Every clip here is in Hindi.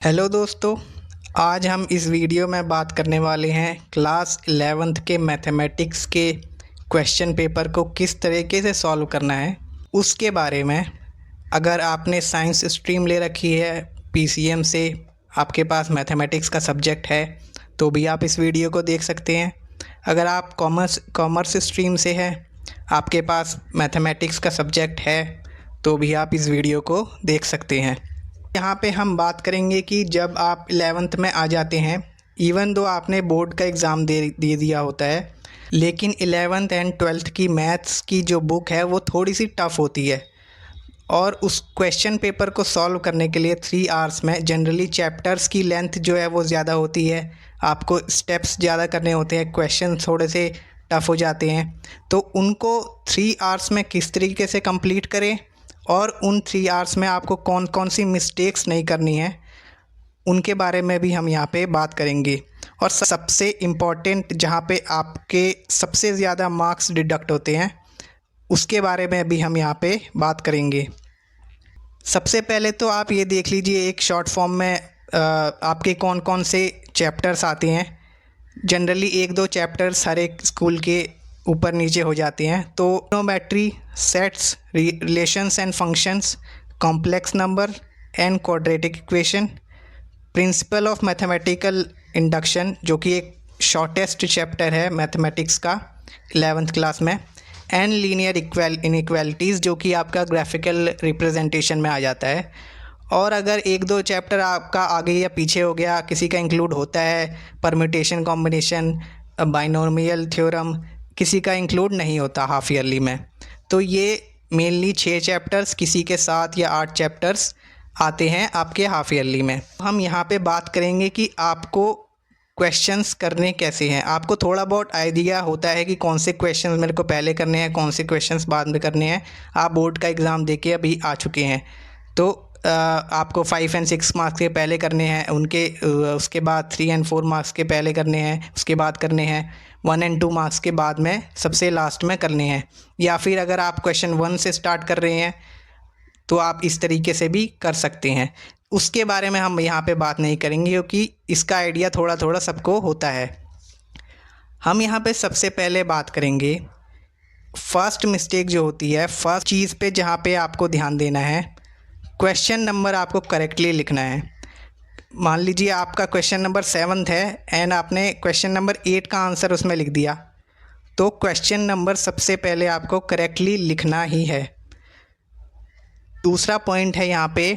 हेलो दोस्तों। आज हम इस वीडियो में बात करने वाले हैं क्लास 11th के मैथमेटिक्स के क्वेश्चन पेपर को किस तरीके से सॉल्व करना है उसके बारे में। अगर आपने साइंस स्ट्रीम ले रखी है पीसीएम से, आपके पास मैथमेटिक्स का सब्जेक्ट है तो भी आप इस वीडियो को देख सकते हैं। अगर आप कॉमर्स स्ट्रीम से हैं, आपके पास मैथमेटिक्स का सब्जेक्ट है तो भी आप इस वीडियो को देख सकते हैं। यहाँ पे हम बात करेंगे कि जब आप 11th में आ जाते हैं, इवन दो आपने बोर्ड का एग्ज़ाम दे दिया होता है, लेकिन 11th एंड 12th की मैथ्स की जो बुक है वो थोड़ी सी टफ़ होती है और उस क्वेश्चन पेपर को सॉल्व करने के लिए 3 आवर्स में जनरली चैप्टर्स की लेंथ जो है वो ज़्यादा होती है, आपको स्टेप्स ज़्यादा करने होते हैं, क्वेश्चन थोड़े से टफ़ हो जाते हैं। तो उनको 3 आवर्स में किस तरीके से कंप्लीट करें और उन 3 आवर्स में आपको कौन कौन सी मिस्टेक्स नहीं करनी है उनके बारे में भी हम यहाँ पे बात करेंगे। और सबसे इम्पॉर्टेंट जहाँ पे आपके सबसे ज़्यादा मार्क्स डिडक्ट होते हैं उसके बारे में भी हम यहाँ पे बात करेंगे। सबसे पहले तो आप ये देख लीजिए एक शॉर्ट फॉर्म में आपके कौन कौन से चैप्टर्स आते हैं। जनरली 1-2 चैप्टर्स हर एक स्कूल के ऊपर नीचे हो जाते हैं। तो trigonometry, sets, relations and functions, complex number and quadratic equation, principle of mathematical induction जो कि एक शॉर्टेस्ट चैप्टर है मैथमेटिक्स का 11th क्लास में, एंड लीनियर इनइक्वालिटीज़ जो कि आपका ग्राफिकल रिप्रेजेंटेशन में आ जाता है। और अगर 1-2 चैप्टर आपका आगे या पीछे हो गया, किसी का इंक्लूड होता है परम्यूटेशन, कॉम्बिनेशन, बाइनोमियल थ्योरम, किसी का इंक्लूड नहीं होता हाफ ईयरली में। तो ये मेनली 6 चैप्टर्स, किसी के 7 या 8 चैप्टर्स आते हैं आपके हाफ ईयरली में। हम यहाँ पे बात करेंगे कि आपको क्वेश्चंस करने कैसे हैं। आपको थोड़ा बहुत आइडिया होता है कि कौन से क्वेश्चंस मेरे को पहले करने हैं, कौन से क्वेश्चंस बाद में करने हैं। आप बोर्ड का एग्ज़ाम दे के अभी आ चुके हैं तो आपको 5 और 6 मार्क्स के पहले करने हैं, उसके बाद 3 और 4 मार्क्स के पहले करने हैं, उसके बाद करने हैं 1 और 2 मार्क्स के बाद में सबसे लास्ट में करने हैं। या फिर अगर आप क्वेश्चन 1 से स्टार्ट कर रहे हैं तो आप इस तरीके से भी कर सकते हैं। उसके बारे में हम यहाँ पे बात नहीं करेंगे क्योंकि इसका आइडिया थोड़ा थोड़ा सबको होता है। हम यहाँ पे सबसे पहले बात करेंगे फर्स्ट मिस्टेक जो होती है, फर्स्ट चीज़ पे जहाँ पे आपको ध्यान देना है, क्वेश्चन नंबर आपको करेक्टली लिखना है। मान लीजिए आपका क्वेश्चन नंबर 7 है एंड आपने क्वेश्चन नंबर 8 का आंसर उसमें लिख दिया, तो क्वेश्चन नंबर सबसे पहले आपको करेक्टली लिखना ही है। दूसरा पॉइंट है यहाँ पे,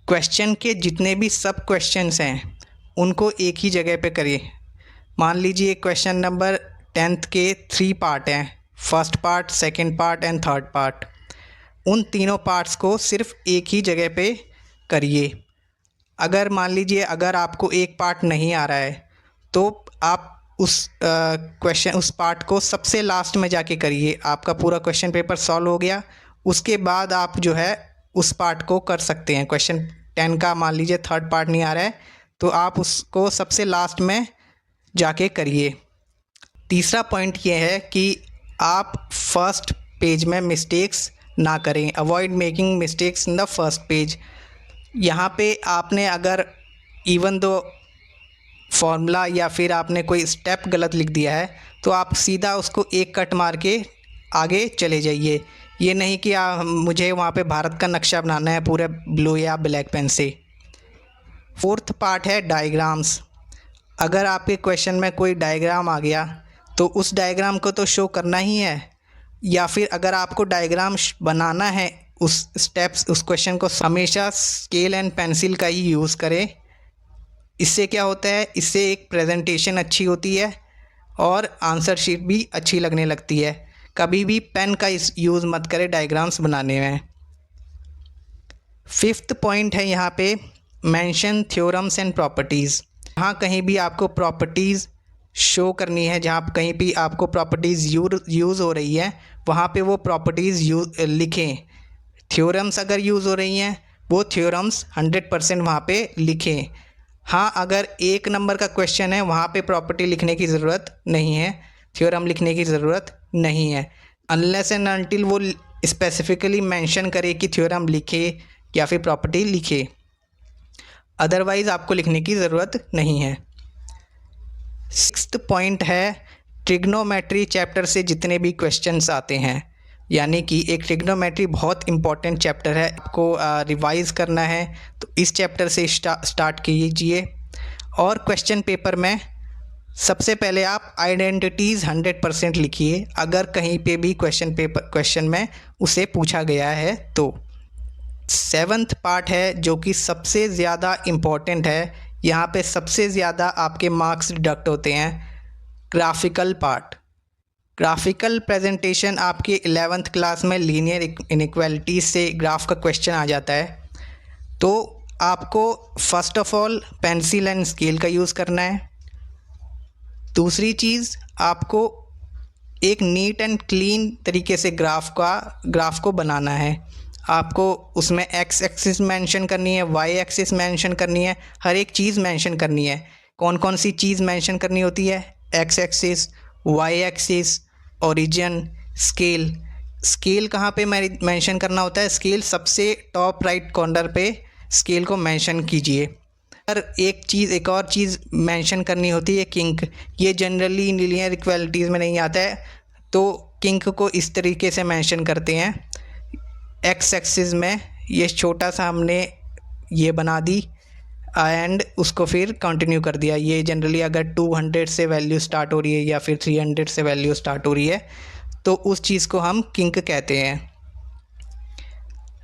क्वेश्चन के जितने भी सब क्वेश्चंस हैं उनको एक ही जगह पे करिए। मान लीजिए क्वेश्चन नंबर 10th के 3 पार्ट हैं, first part, second part and third part. उन तीनों पार्ट्स को सिर्फ एक ही जगह पे करिए। अगर मान लीजिए अगर आपको एक पार्ट नहीं आ रहा है तो आप उस पार्ट को सबसे लास्ट में जाके करिए। आपका पूरा क्वेश्चन पेपर सॉल्व हो गया, उसके बाद आप जो है उस पार्ट को कर सकते हैं। क्वेश्चन 10 का मान लीजिए थर्ड पार्ट नहीं आ रहा है तो आप उसको सबसे लास्ट में जाके करिए। तीसरा पॉइंट ये है कि आप फर्स्ट पेज में मिस्टेक्स ना करें। Avoid making mistakes in the first page. यहाँ पे आपने अगर इवन दो फॉर्मूला या फिर आपने कोई स्टेप गलत लिख दिया है तो आप सीधा उसको एक कट मार के आगे चले जाइए। ये नहीं कि मुझे वहाँ पे भारत का नक्शा बनाना है पूरे ब्लू या ब्लैक पेन से। फोर्थ पार्ट है डायग्राम्स। अगर आपके क्वेश्चन में कोई डायग्राम आ गया तो उस डायग्राम को तो शो करना ही है, या फिर अगर आपको डायग्राम बनाना है उस क्वेश्चन को हमेशा स्केल एंड पेंसिल का ही यूज़ करें। इससे क्या होता है, इससे एक प्रेजेंटेशन अच्छी होती है और आंसर शीट भी अच्छी लगने लगती है। कभी भी पेन का यूज़ मत करें डायग्राम्स बनाने में। फिफ्थ पॉइंट है यहाँ पे, मेंशन थ्योरम्स एंड प्रॉपर्टीज़। जहाँ कहीं भी आपको प्रॉपर्टीज़ शो करनी है, जहाँ कहीं भी आपको प्रॉपर्टीज़ यूज़ हो रही है वहाँ पे वो प्रॉपर्टीज़ लिखें। थ्योरम्स अगर यूज़ हो रही हैं वो थ्योरम्स 100% वहाँ पे लिखें। हाँ, अगर 1 नंबर का क्वेश्चन है वहाँ पे प्रॉपर्टी लिखने की ज़रूरत नहीं है, थ्योरम लिखने की ज़रूरत नहीं है, अनलेस एंड अनटिल वो स्पेसिफिकली मेंशन करे कि थ्योरम लिखे या फिर प्रॉपर्टी लिखे। अदरवाइज़ आपको लिखने की ज़रूरत नहीं है। 6th पॉइंट है ट्रिग्नोमेट्री चैप्टर से जितने भी क्वेश्चंस आते हैं, यानी कि एक ट्रिग्नोमेट्री बहुत इंपॉर्टेंट चैप्टर है, आपको रिवाइज़ करना है तो इस चैप्टर से स्टार्ट कीजिए। और क्वेश्चन पेपर में सबसे पहले आप आइडेंटिटीज़ 100% लिखिए, अगर कहीं पे भी क्वेश्चन में उसे पूछा गया है तो। 7th पार्ट है जो कि सबसे ज़्यादा इम्पॉर्टेंट है, यहाँ पे सबसे ज़्यादा आपके मार्क्स डिडक्ट होते हैं। ग्राफिकल पार्ट, ग्राफिकल प्रेजेंटेशन आपके 11th क्लास में लीनियर इनइक्वालिटीज से ग्राफ का क्वेश्चन आ जाता है, तो आपको first of all pencil and scale का यूज़ करना है। दूसरी चीज़, आपको एक नीट एंड क्लीन तरीके से ग्राफ को बनाना है। आपको उसमें एक्स एक्सिस मेंशन करनी है, वाई एक्सिस मेंशन करनी है, हर एक चीज़ मेंशन करनी है। कौन कौन सी चीज़ मेंशन करनी होती है? X axis, Y axis, origin, scale. Scale कहाँ पे मेंशन करना होता है? स्केल सबसे टॉप राइट कॉर्नर पे स्केल को मेंशन कीजिए। और एक और चीज़ मेंशन करनी होती है, किंक। ये जनरली लीनियर इक्वालिटीज़ में नहीं आता है, तो किंक को इस तरीके से मेंशन करते हैं। एक्स एक्सिस में ये छोटा सा हमने ये बना दी एंड उसको फिर कंटिन्यू कर दिया। ये जनरली अगर 200 से वैल्यू स्टार्ट हो रही है या फिर 300 से वैल्यू स्टार्ट हो रही है तो उस चीज़ को हम किंक कहते हैं।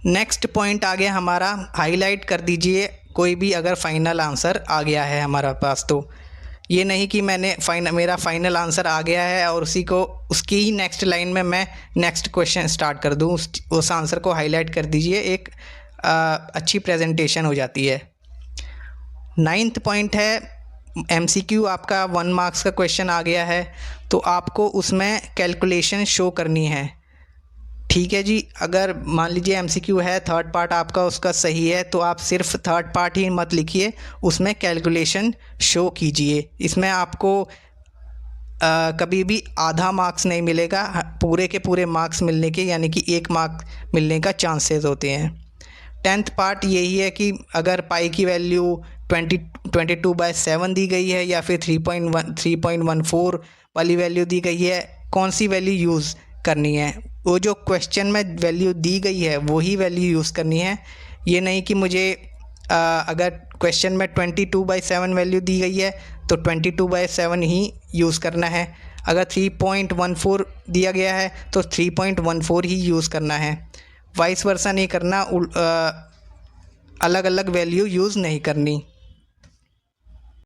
नेक्स्ट पॉइंट आ गया हमारा, हाईलाइट कर दीजिए कोई भी अगर फाइनल आंसर आ गया है हमारा पास। तो ये नहीं कि मेरा फाइनल आंसर आ गया है और उसकी ही नेक्स्ट लाइन में मैं नेक्स्ट क्वेश्चन स्टार्ट कर दूँ, उस आंसर को हाईलाइट कर दीजिए, एक अच्छी प्रेजेंटेशन हो जाती है। 9th पॉइंट है MCQ, आपका 1 मार्क्स का क्वेश्चन आ गया है तो आपको उसमें कैलकुलेशन शो करनी है। ठीक है जी, अगर मान लीजिए MCQ है, 3rd पार्ट आपका उसका सही है तो आप सिर्फ 3rd पार्ट ही मत लिखिए, उसमें कैलकुलेशन शो कीजिए। इसमें आपको कभी भी आधा मार्क्स नहीं मिलेगा, पूरे के पूरे मार्क्स मिलने के, यानी कि 1 मार्क मिलने का चांसेस होते हैं। 10th पार्ट यही है कि अगर पाई की वैल्यू 22/7 दी गई है या फिर 3.14 वाली वैल्यू दी गई है, कौन सी वैल्यू यूज़ करनी है? वो जो क्वेश्चन में वैल्यू दी गई है वही वैल्यू यूज़ करनी है। ये नहीं कि मुझे अगर क्वेश्चन में 22/7 वैल्यू दी गई है तो 22/7 ही यूज़ करना है। अगर 3.14 दिया गया है तो 3.14 ही यूज़ करना है, वाइस वर्सा नहीं करना, अलग अलग वैल्यू यूज़ नहीं करनी।